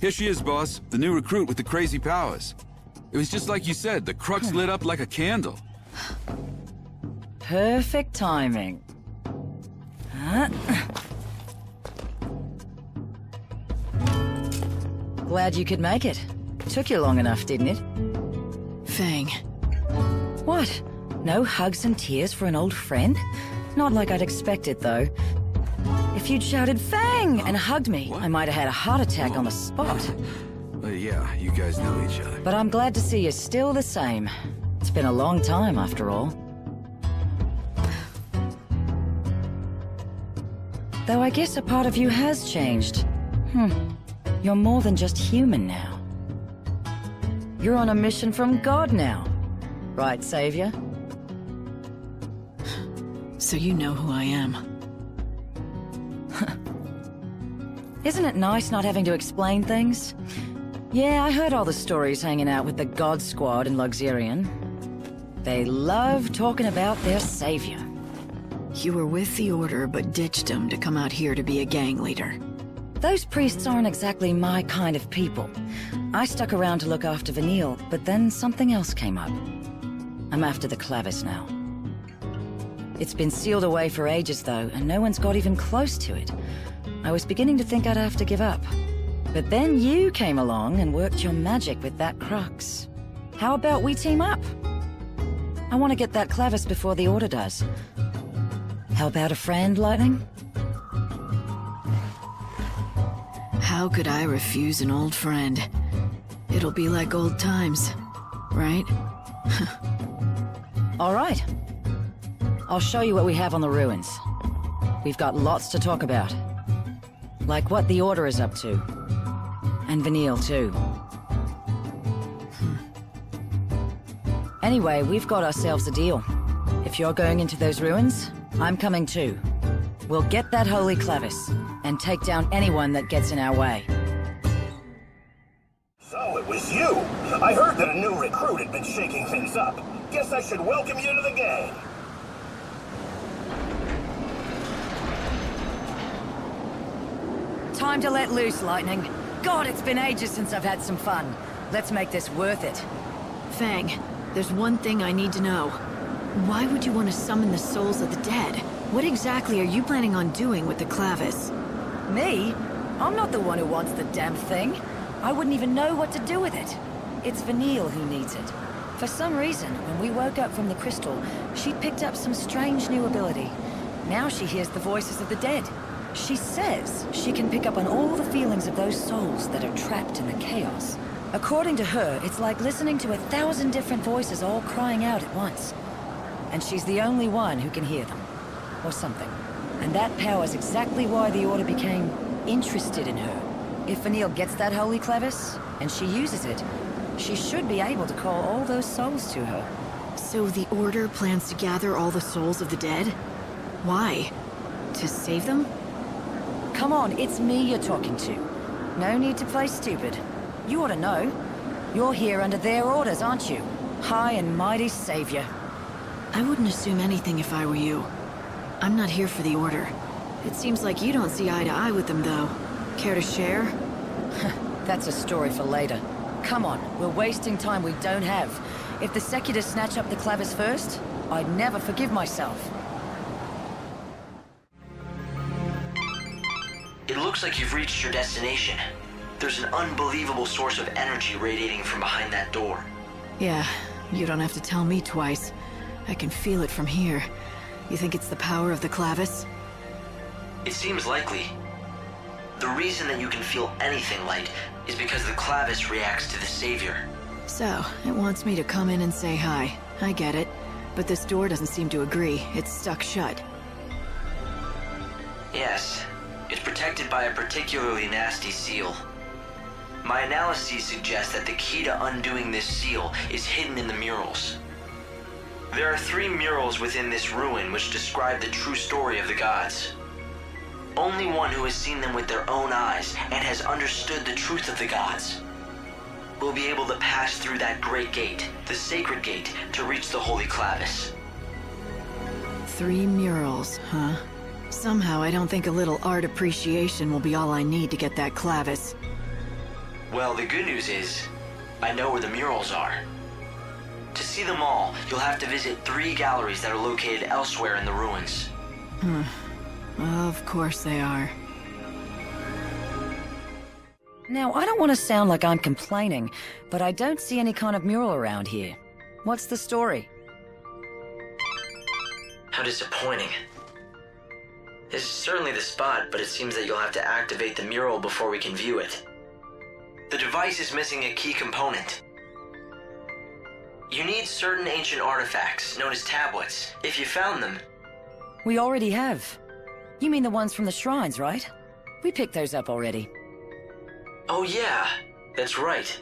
Here she is, boss. The new recruit with the crazy powers. It was just like you said. The crux lit up like a candle. Perfect timing. Glad you could make it. Took you long enough, didn't it? Fang. What? No hugs and tears for an old friend? Not like I'd expected, though. If you'd shouted Fang and hugged me, I might have had a heart attack on the spot. Yeah, you guys know each other. But I'm glad to see you're still the same. It's been a long time, after all. Though I guess a part of you has changed. You're more than just human now. You're on a mission from God now. Right, Savior? So you know who I am. Isn't it nice not having to explain things? Yeah, I heard all the stories hanging out with the God Squad in Luxurion. They love talking about their savior. You were with the Order, but ditched them to come out here to be a gang leader. Those priests aren't exactly my kind of people. I stuck around to look after Vanille, but then something else came up. I'm after the Clavis now. It's been sealed away for ages, though, and no one's got even close to it. I was beginning to think I'd have to give up. But then you came along and worked your magic with that crux. How about we team up? I want to get that Clavis before the Order does. How about a friend, Lightning? How could I refuse an old friend? It'll be like old times, right? All right. I'll show you what we have on the ruins. We've got lots to talk about. Like what the Order is up to. And Vanille, too. Anyway, we've got ourselves a deal. If you're going into those ruins, I'm coming too. We'll get that holy Clavis, and take down anyone that gets in our way. So it was you! I heard that a new recruit had been shaking things up. Guess I should welcome you to the gang. Time to let loose, Lightning. God, it's been ages since I've had some fun. Let's make this worth it. Fang, there's one thing I need to know. Why would you want to summon the souls of the dead? What exactly are you planning on doing with the Clavis? Me? I'm not the one who wants the damn thing. I wouldn't even know what to do with it. It's Vanille who needs it. For some reason, when we woke up from the crystal, she picked up some strange new ability. Now she hears the voices of the dead. She says she can pick up on all the feelings of those souls that are trapped in the chaos. According to her, it's like listening to 1,000 different voices all crying out at once. And she's the only one who can hear them. Or something. And that power's exactly why the Order became interested in her. If Vanille gets that holy Clavis, and she uses it, she should be able to call all those souls to her. So the Order plans to gather all the souls of the dead? Why? To save them? Come on, it's me you're talking to. No need to play stupid. You ought to know. You're here under their orders, aren't you? High and mighty savior. I wouldn't assume anything if I were you. I'm not here for the Order. It seems like you don't see eye to eye with them, though. Care to share? That's a story for later. Come on, we're wasting time we don't have. If the Secular snatch up the Clavis first, I'd never forgive myself. It looks like you've reached your destination. There's an unbelievable source of energy radiating from behind that door. Yeah, you don't have to tell me twice. I can feel it from here. You think it's the power of the Clavis? It seems likely. The reason that you can feel anything light is because the Clavis reacts to the Savior. So, it wants me to come in and say hi. I get it. But this door doesn't seem to agree. It's stuck shut. Yes. It's protected by a particularly nasty seal. My analyses suggest that the key to undoing this seal is hidden in the murals. There are 3 murals within this ruin which describe the true story of the gods. Only one who has seen them with their own eyes and has understood the truth of the gods will be able to pass through that great gate, the sacred gate, to reach the Holy Clavis. 3 murals, huh? Somehow I don't think a little art appreciation will be all I need to get that Clavis. Well, the good news is, I know where the murals are. To see them all, you'll have to visit 3 galleries that are located elsewhere in the ruins. Of course they are. Now, I don't want to sound like I'm complaining, but I don't see any kind of mural around here. What's the story? How disappointing. This is certainly the spot, but it seems that you'll have to activate the mural before we can view it. The device is missing a key component. You need certain ancient artifacts, known as tablets. If you found them... We already have. You mean the ones from the shrines, right? We picked those up already. Oh yeah, that's right.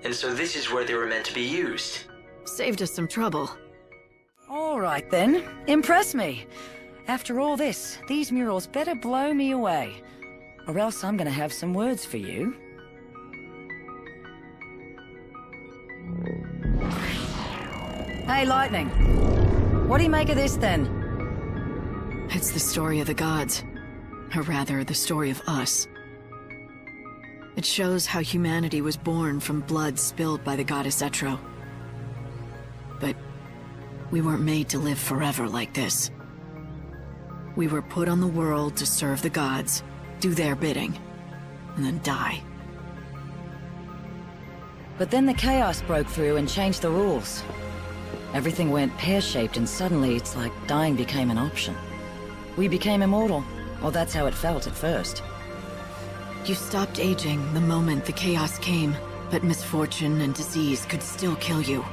And so this is where they were meant to be used. Saved us some trouble. All right then, impress me. After all this, these murals better blow me away. Or else I'm gonna have some words for you. Hey, Lightning. What do you make of this then? It's the story of the gods. Or rather, the story of us. It shows how humanity was born from blood spilled by the goddess XIII-3. But we weren't made to live forever like this. We were put on the world to serve the gods, do their bidding, and then die. But then the chaos broke through and changed the rules. Everything went pear-shaped and suddenly it's like dying became an option. We became immortal, or that's how it felt at first. You stopped aging the moment the chaos came, but misfortune and disease could still kill you.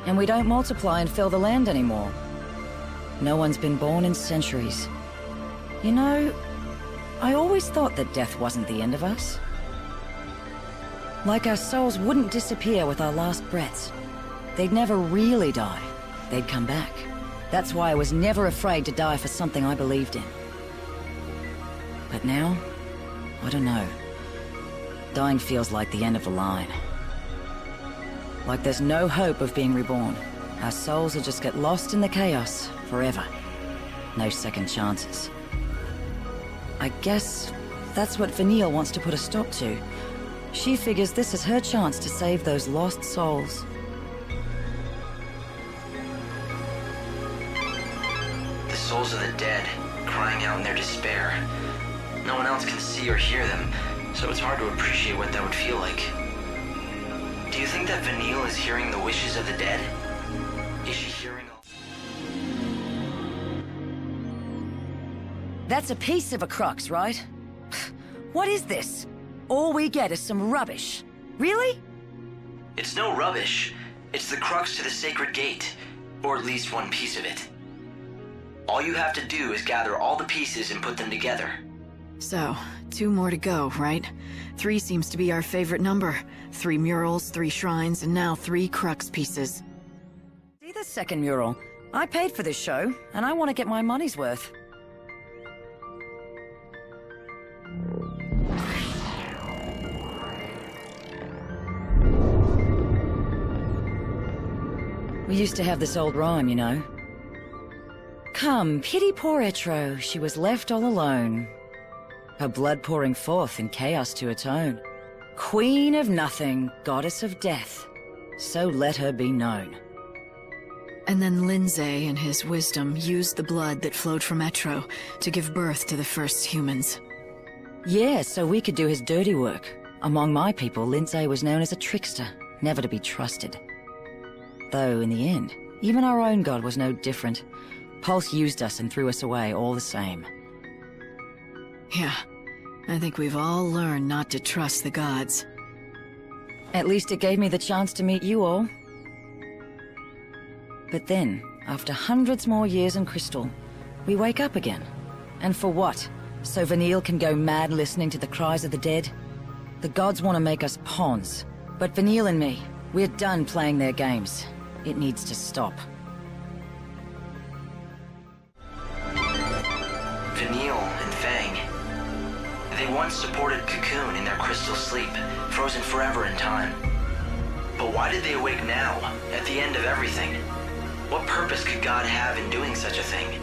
And we don't multiply and fill the land anymore. No one's been born in centuries. You know, I always thought that death wasn't the end of us. Like our souls wouldn't disappear with our last breaths. They'd never really die. They'd come back. That's why I was never afraid to die for something I believed in. But now, I don't know. Dying feels like the end of the line. Like there's no hope of being reborn. Our souls will just get lost in the chaos forever. No second chances. I guess that's what Vanille wants to put a stop to. She figures this is her chance to save those lost souls. The souls of the dead, crying out in their despair. No one else can see or hear them, so it's hard to appreciate what that would feel like. Do you think that Vanille is hearing the wishes of the dead? Is she hearing all... That's a piece of a crux, right? What is this? All we get is some rubbish. Really? It's no rubbish. It's the crux to the sacred gate, or at least one piece of it. All you have to do is gather all the pieces and put them together. So, 2 more to go, right? 3 seems to be our favorite number. 3 murals, 3 shrines, and now 3 crux pieces. See the second mural? I paid for this show, and I want to get my money's worth. We used to have this old rhyme, you know. Come, pity poor XIII-3, she was left all alone. Her blood pouring forth in chaos to atone. Queen of nothing, goddess of death, so let her be known. And then Lindsay, in his wisdom, used the blood that flowed from XIII-3 to give birth to the first humans. Yeah, so we could do his dirty work. Among my people, Lindsay was known as a trickster, never to be trusted. Though, in the end, even our own god was no different. Pulse used us and threw us away all the same. Yeah, I think we've all learned not to trust the gods. At least it gave me the chance to meet you all. But then, after hundreds more years in Crystal, we wake up again. And for what? So Vanille can go mad listening to the cries of the dead? The gods want to make us pawns. But Vanille and me, we're done playing their games. It needs to stop. Vanille and Fang. They once supported Cocoon in their crystal sleep, frozen forever in time. But why did they awake now, at the end of everything? What purpose could God have in doing such a thing?